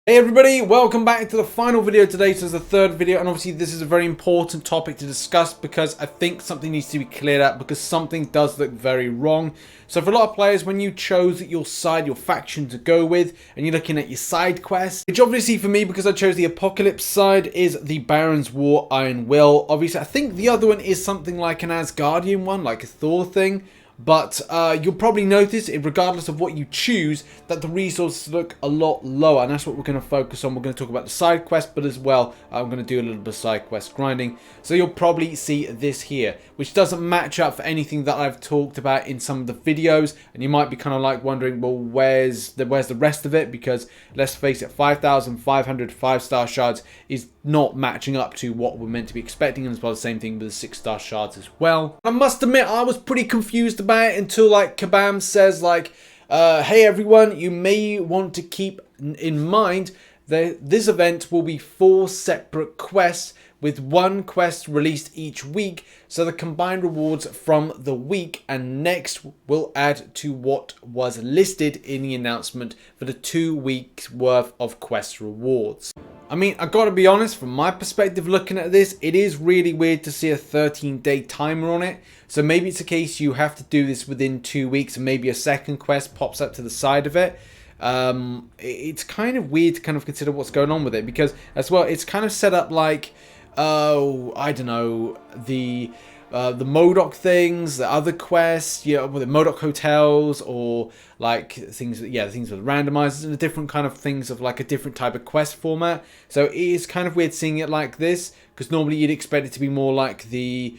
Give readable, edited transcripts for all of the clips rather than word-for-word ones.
Hey everybody, welcome back to the final video today. So it's the third video, and obviously this is a very important topic to discuss because I think something needs to be cleared up because something does look very wrong. So for a lot of players, when you chose your side, your faction to go with, and you're looking at your side quests, which obviously for me, because I chose the Apocalypse side, is the Baron's War Iron Will. Obviously I think the other one is something like an Asgardian one, like a Thor thing. But you'll probably notice, regardless of what you choose, that the resources look a lot lower. And that's what we're going to focus on. We're going to talk about the side quest, but as well, I'm going to do a little bit of side quest grinding. So you'll probably see this here, which doesn't match up for anything that I've talked about in some of the videos. And you might be kind of like wondering, well, where's the rest of it? Because let's face it, 5,500 5-star shards is not matching up to what we're meant to be expecting, and as well the same thing with the 6-star shards as well. I must admit, I was pretty confused about it until like Kabam says like, hey everyone, you may want to keep in mind that this event will be 4 separate quests with 1 quest released each week, so the combined rewards from the week and next will add to what was listed in the announcement for the 2 weeks worth of quest rewards. I mean, I gotta be honest, from my perspective looking at this, it is really weird to see a 13-day timer on it. So maybe it's a case you have to do this within 2 weeks and maybe a second quest pops up to the side of it. It's kind of weird to kind of consider what's going on with it, because as well, it's kind of set up like, oh, I don't know, the MODOK things, the other quests, yeah, with the MODOK hotels, or like things, yeah, things with randomizers and the different kind of things of like a different type of quest format. So it is kind of weird seeing it like this, because normally you'd expect it to be more like the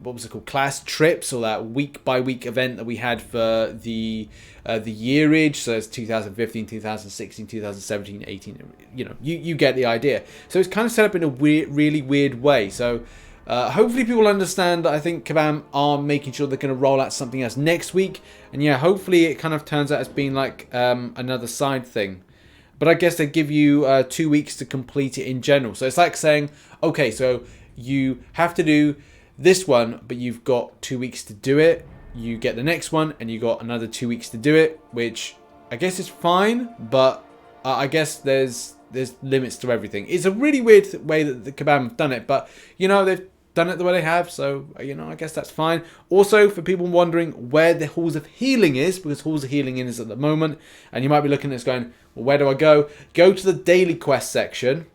what was it called, class trips, or that week by week event that we had for the yearage. So it's 2015, 2016, 2017, 18. You know, you get the idea. So it's kind of set up in a weird, really weird way. So hopefully people understand that I think Kabam are making sure they're going to roll out something else next week. And yeah, hopefully it kind of turns out as being like another side thing. But I guess they give you 2 weeks to complete it in general. So it's like saying, okay, so you have to do this one, but you've got 2 weeks to do it. You get the next one, and you got another 2 weeks to do it, which I guess is fine. But I guess there's limits to everything. It's a really weird way that the Kabam have done it, but you know, they've done it the way they have, so you know, I guess that's fine. Also, for people wondering where the Halls of Healing is, because Halls of Healing is at the moment, and you might be looking at this going, well, where do I go? Go to the daily quest section.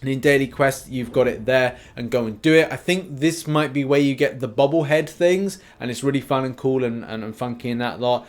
And in daily quest, you've got it there, and go and do it. I think this might be where you get the bobblehead things, and it's really fun and cool and funky in that lot.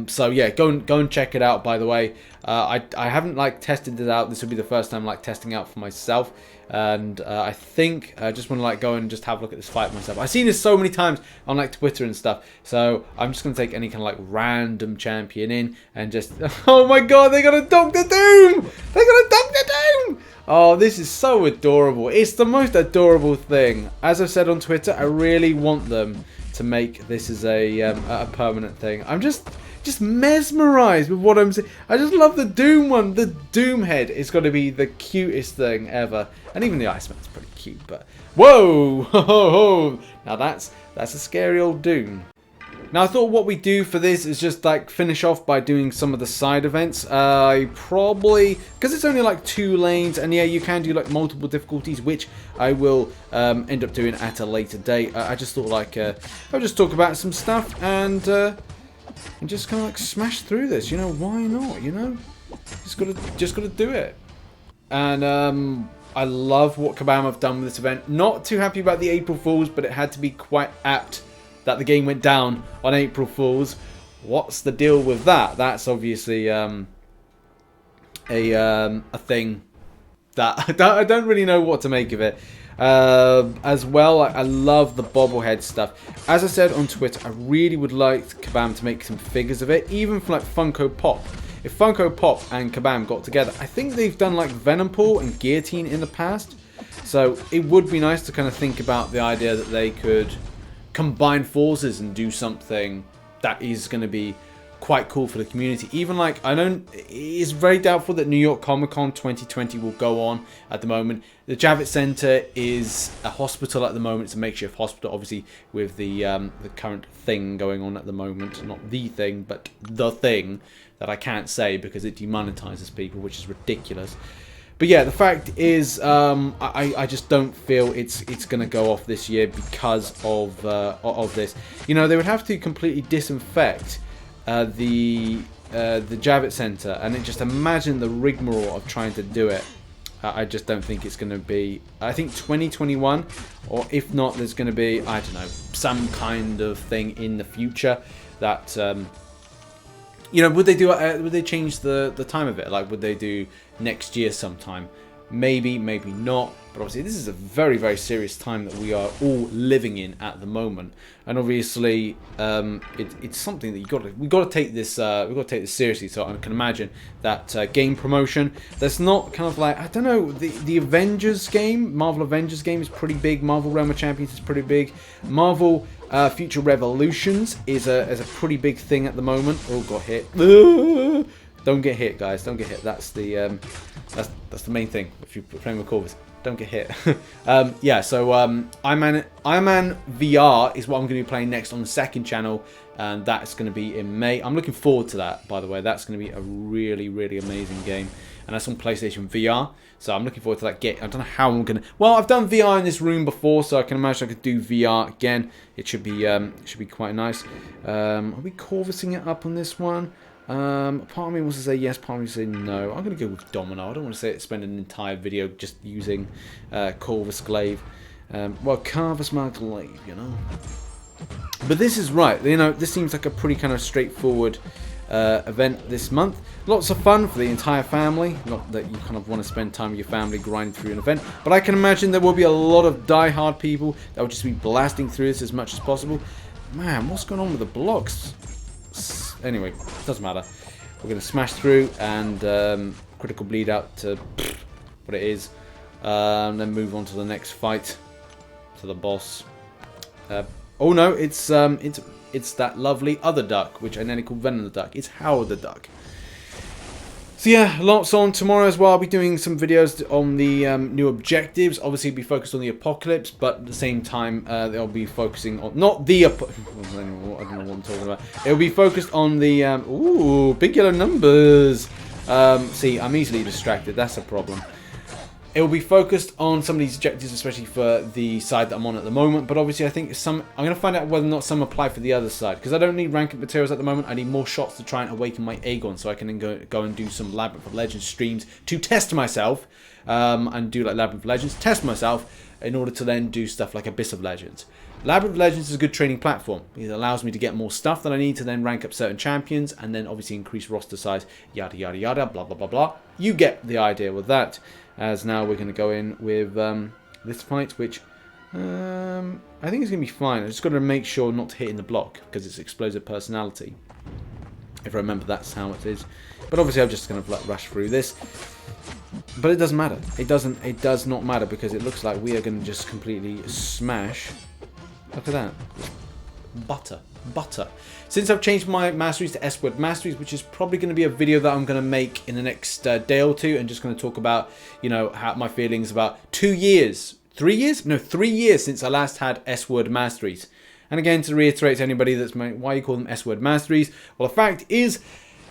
So yeah, go and check it out. By the way, I haven't like tested it out. This will be the first time like testing out for myself, and I think I just want to like go and just have a look at this fight myself. I've seen this so many times on like Twitter and stuff, so I'm just gonna take any kind of like random champion in and just oh my god, they got a Doctor Doom! They got a Doctor Doom! Oh, this is so adorable. It's the most adorable thing. As I've said on Twitter, I really want them to make this as a permanent thing. I'm just mesmerized with what I'm seeing. I just love the Doom one. The Doom head is got to be the cutest thing ever. And even the Iceman's pretty cute, but whoa! Ho, ho, ho. Now that's a scary old Doom. Now I thought what we do for this is just like finish off by doing some of the side events. Probably, because it's only like 2 lanes, and yeah, you can do like multiple difficulties, which I will end up doing at a later date. I just thought like I'll just talk about some stuff and just kind of like smash through this. You know, why not? You know, just gotta do it. And I love what Kabam have done with this event. Not too happy about the April Fools, but it had to be quite apt that the game went down on April Fools. What's the deal with that? That's obviously a thing that I don't really know what to make of it. As well, I love the bobblehead stuff. As I said on Twitter, I really would like Kabam to make some figures of it, even from like Funko Pop. If Funko Pop and Kabam got together, I think they've done like Venompool and Guillotine in the past. So it would be nice to kind of think about the idea that they could combine forces and do something that is going to be quite cool for the community. Even like, I know it's very doubtful that New York Comic Con 2020 will go on at the moment. The Javits Center is a hospital at the moment. It's a makeshift hospital, obviously, with the current thing going on at the moment. Not the thing, but the thing that I can't say because it demonetizes people, which is ridiculous. But yeah, the fact is, I just don't feel it's going to go off this year because of this. You know, they would have to completely disinfect the Javits Center, and then just imagine the rigmarole of trying to do it. I just don't think it's going to be. I think 2021, or if not, there's going to be, I don't know, some kind of thing in the future that. You know, would they do? Would they change the time of it? Like, would they do next year sometime? Maybe, maybe not. But obviously, this is a very, very serious time that we are all living in at the moment. And obviously, it's something that we got to take this. We got to take this seriously. So I can imagine that game promotion. That's not kind of like, I don't know. The Avengers game, Marvel Avengers game, is pretty big. Marvel Realm of Champions is pretty big. Marvel. Future Revolutions is a pretty big thing at the moment. Oh, got hit. Don't get hit, guys. Don't get hit. That's the main thing. If you're playing with Corvus, don't get hit. Yeah. So Iron Man VR is what I'm going to be playing next on the second channel, and that's going to be in May. I'm looking forward to that. By the way, that's going to be a really, really amazing game, and that's on PlayStation VR. So I'm looking forward to that game. I don't know how I'm gonna. Well, I've done VR in this room before, so I can imagine I could do VR again. It should be quite nice. Are we Corvusing it up on this one? Part of me wants to say yes, part of me wants to say no. I'm gonna go with Domino. I don't want to spend an entire video just using Corvus Glaive. Well, Carvus my Glaive, you know. But this is right. You know, this seems like a pretty kind of straightforward event this month. Lots of fun for the entire family. Not that you kind of want to spend time with your family grinding through an event, but I can imagine there will be a lot of die-hard people that will just be blasting through this as much as possible. Man, what's going on with the blocks? Anyway, doesn't matter. We're going to smash through and critical bleed out to what it is, then move on to the next fight, to the boss. Oh no, it's that lovely other duck, which I nearly called Venom the Duck. It's Howard the Duck. So yeah, lots on tomorrow as well. I'll be doing some videos on the new objectives. Obviously, be focused on the apocalypse, but at the same time, they'll be focusing on not the. I don't know what I'm talking about. It'll be focused on the. Ooh, big yellow numbers. See, I'm easily distracted. That's a problem. It will be focused on some of these objectives, especially for the side that I'm on at the moment. But obviously, I think I'm going to find out whether or not some apply for the other side. Because I don't need rank up materials at the moment. I need more shots to try and awaken my Aegon. So I can then go and do some Labyrinth of Legends streams to test myself. And do like Labyrinth of Legends. Test myself in order to then do stuff like Abyss of Legends. Labyrinth of Legends is a good training platform. It allows me to get more stuff that I need to then rank up certain champions. And then obviously increase roster size. Yada, yada, yada. Blah, blah, blah, blah. You get the idea with that. As now we're going to go in with this fight, which I think is going to be fine. I just got to make sure not to hit in the block because it's explosive personality. If I remember, that's how it is. But obviously, I'm just going to rush through this. But it doesn't matter. It does not matter because it looks like we are going to just completely smash. Look at that. Butter. Since I've changed my masteries to S-word masteries, which is probably going to be a video that I'm going to make in the next day or two, and just going to talk about, you know, how my feelings about 2 years, 3 years? No, 3 years since I last had S-word masteries. And again, to reiterate to anybody that's why you call them S-word masteries, well, the fact is,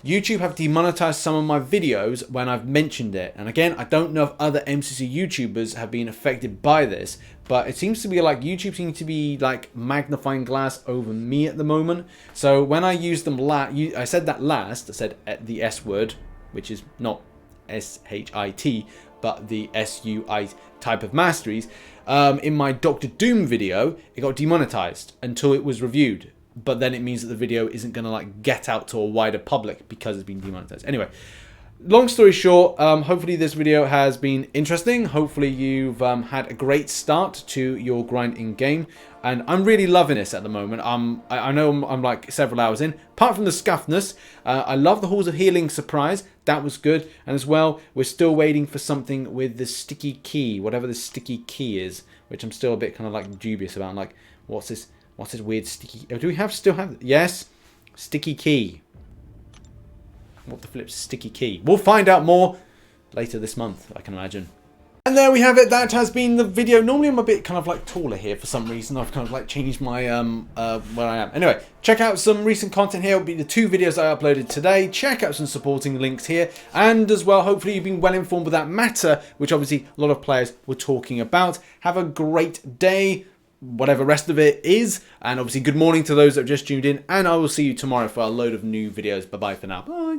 YouTube have demonetized some of my videos when I've mentioned it. And again, I don't know if other MCC YouTubers have been affected by this, but it seems to be like YouTube seems to be like magnifying glass over me at the moment. So when I used them I said that last, I said the S word, which is not S-H-I-T, but the S-U-I type of masteries. In my Dr. Doom video, it got demonetized until it was reviewed. But then it means that the video isn't going to like get out to a wider public because it's been demonetized. Anyway, long story short, hopefully this video has been interesting. Hopefully you've had a great start to your grind in game. And I'm really loving this at the moment. I know I'm like several hours in. Apart from the scuffness, I love the Halls of Healing surprise. That was good. And as well, we're still waiting for something with the sticky key, whatever the sticky key is, which I'm still a bit kind of like dubious about. I'm like, what's this? What's this weird sticky... Do we still have... Yes. Sticky key. What the flip's sticky key? We'll find out more later this month, I can imagine. And there we have it. That has been the video. Normally I'm a bit kind of like taller here for some reason. I've kind of like changed my where I am. Anyway, check out some recent content here. It'll be the 2 videos I uploaded today. Check out some supporting links here. And as well, hopefully you've been well informed with that matter, which obviously a lot of players were talking about. Have a great day, whatever rest of it is. And obviously good morning to those that have just tuned in. And I will see you tomorrow for a load of new videos. Bye-bye for now. Bye.